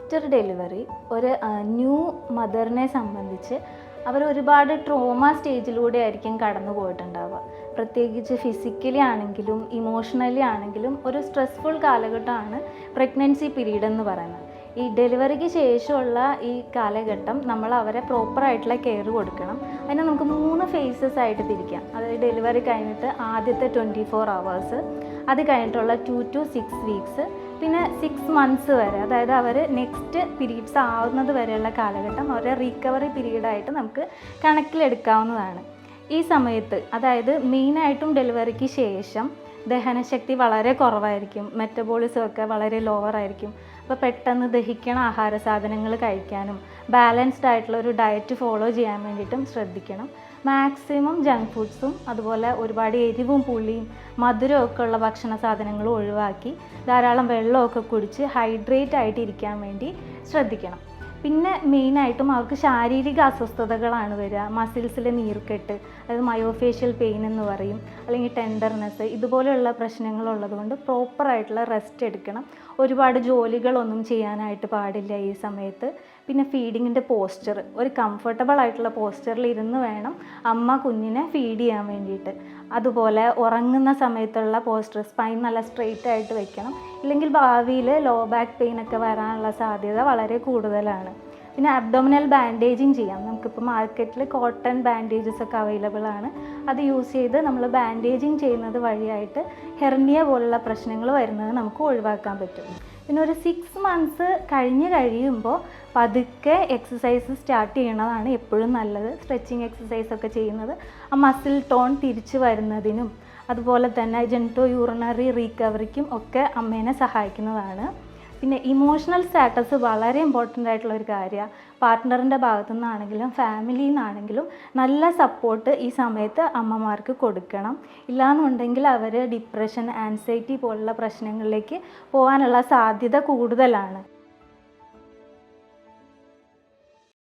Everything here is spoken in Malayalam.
ആഫ്റ്റർ ഡെലിവറി ഒരു ന്യൂ മദറിനെ സംബന്ധിച്ച് അവർ ഒരുപാട് ട്രോമ സ്റ്റേജിലൂടെ ആയിരിക്കും കടന്നു പോയിട്ടുണ്ടാവുക. പ്രത്യേകിച്ച് ഫിസിക്കലി ആണെങ്കിലും ഇമോഷണലി ആണെങ്കിലും ഒരു സ്ട്രെസ്ഫുൾ കാലഘട്ടമാണ് പ്രഗ്നൻസി പീരീഡ് എന്ന് പറയുന്നത്. ഈ ഡെലിവറിക്ക് ശേഷമുള്ള ഈ കാലഘട്ടം നമ്മൾ അവരെ പ്രോപ്പറായിട്ടുള്ള കെയർ കൊടുക്കണം. അതിനെ നമുക്ക് 3 ഫേസസ് ആയിട്ട് തിരിക്കാം. അതായത് ഡെലിവറി കഴിഞ്ഞിട്ട് ആദ്യത്തെ 24 hours, അത് കഴിഞ്ഞിട്ടുള്ള 2 to 6 weeks, പിന്നെ 6 months വരെ, അതായത് അവർ നെക്സ്റ്റ് പീരീഡ്സ് ആവുന്നത് വരെയുള്ള കാലഘട്ടം അവരെ റീക്കവറി പീരീഡായിട്ട് നമുക്ക് കണക്കിലെടുക്കാവുന്നതാണ്. ഈ സമയത്ത് അതായത് മെയിനായിട്ടും ഡെലിവറിക്ക് ശേഷം ദഹനശക്തി വളരെ കുറവായിരിക്കും, മെറ്റബോളിസം ഒക്കെ വളരെ ലോവറായിരിക്കും. അപ്പോൾ പെട്ടെന്ന് ദഹിക്കണ ആഹാര സാധനങ്ങൾ കഴിക്കാനും ബാലൻസ്ഡ് ആയിട്ടുള്ള ഒരു ഡയറ്റ് ഫോളോ ചെയ്യാൻ വേണ്ടിയിട്ടും ശ്രദ്ധിക്കണം. മാക്സിമം ജങ്ക് ഫുഡ്സും അതുപോലെ ഒരുപാട് എരിവും പുളിയും മധുരമൊക്കെ ഉള്ള ഭക്ഷണ സാധനങ്ങളും ഒഴിവാക്കി ധാരാളം വെള്ളമൊക്കെ കുടിച്ച് ഹൈഡ്രേറ്റ് ആയിട്ട് ഇരിക്കാൻ വേണ്ടി ശ്രദ്ധിക്കണം. പിന്നെ മെയിനായിട്ടും അവർക്ക് ശാരീരിക അസ്വസ്ഥതകളാണ് വരിക. മസിൽസിലെ നീർക്കെട്ട്, അതായത് മയോഫേഷ്യൽ പെയിൻ എന്ന് പറയും, അല്ലെങ്കിൽ ടെൻഡർനെസ്, ഇതുപോലെയുള്ള പ്രശ്നങ്ങളുള്ളതുകൊണ്ട് പ്രോപ്പറായിട്ടുള്ള റെസ്റ്റ് എടുക്കണം. ഒരുപാട് ജോലികളൊന്നും ചെയ്യാനായിട്ട് പാടില്ല ഈ സമയത്ത്. പിന്നെ ഫീഡിങ്ങിൻ്റെ പോസ്ചർ, ഒരു കംഫർട്ടബിൾ ആയിട്ടുള്ള പോസ്ചറിൽ ഇരുന്ന് വേണം അമ്മ കുഞ്ഞിനെ ഫീഡ് ചെയ്യാൻ വേണ്ടിയിട്ട്. അതുപോലെ ഉറങ്ങുന്ന സമയത്തുള്ള പോസ്ചർ, സ്പൈൻ നല്ല സ്ട്രെയിറ്റ് ആയിട്ട് വെക്കണം. ഇല്ലെങ്കിൽ ഭാവിയിൽ ലോ ബാക്ക് പെയിൻ ഒക്കെ വരാനുള്ള സാധ്യത വളരെ കൂടുതലാണ്. പിന്നെ അബ്ഡോമിനൽ ബാൻഡേജിങ് ചെയ്യാം. നമുക്കിപ്പോൾ മാർക്കറ്റിൽ കോട്ടൺ ബാൻഡേജസ് ഒക്കെ അവൈലബിൾ ആണ്. അത് യൂസ് ചെയ്ത് നമ്മൾ ബാൻഡേജിങ് ചെയ്യുന്നത് വഴിയായിട്ട് ഹെർണിയ പോലുള്ള പ്രശ്നങ്ങൾ വരുന്നത് നമുക്ക് ഒഴിവാക്കാൻ പറ്റും. പിന്നെ ഒരു 6 months കഴിയുമ്പോൾ പതുക്കെ എക്സസൈസ് സ്റ്റാർട്ട് ചെയ്യണതാണ് എപ്പോഴും നല്ലത്. സ്ട്രെച്ചിങ് എക്സസൈസ് ഒക്കെ ചെയ്യുന്നത് ആ മസിൽ ടോൺ തിരിച്ചു വരുന്നതിനും അതുപോലെ തന്നെ ജെൻറ്റോ യൂറിനറി റീകവറിക്കും ഒക്കെ അമ്മേനെ സഹായിക്കുന്നതാണ്. പിന്നെ ഇമോഷണൽ സ്റ്റാറ്റസ് വളരെ ഇമ്പോർട്ടൻ്റ് ആയിട്ടുള്ള ഒരു കാര്യമാണ്. പാർട്ട്ണറിൻ്റെ ഭാഗത്തു നിന്നാണെങ്കിലും ഫാമിലിയിൽ നിന്നാണെങ്കിലും നല്ല സപ്പോർട്ട് ഈ സമയത്ത് അമ്മമാർക്ക് കൊടുക്കണം. ഇല്ലാന്നുണ്ടെങ്കിൽ അവർ ഡിപ്രഷൻ, ആൻസൈറ്റി പോലുള്ള പ്രശ്നങ്ങളിലേക്ക് പോകാനുള്ള സാധ്യത കൂടുതലാണ്.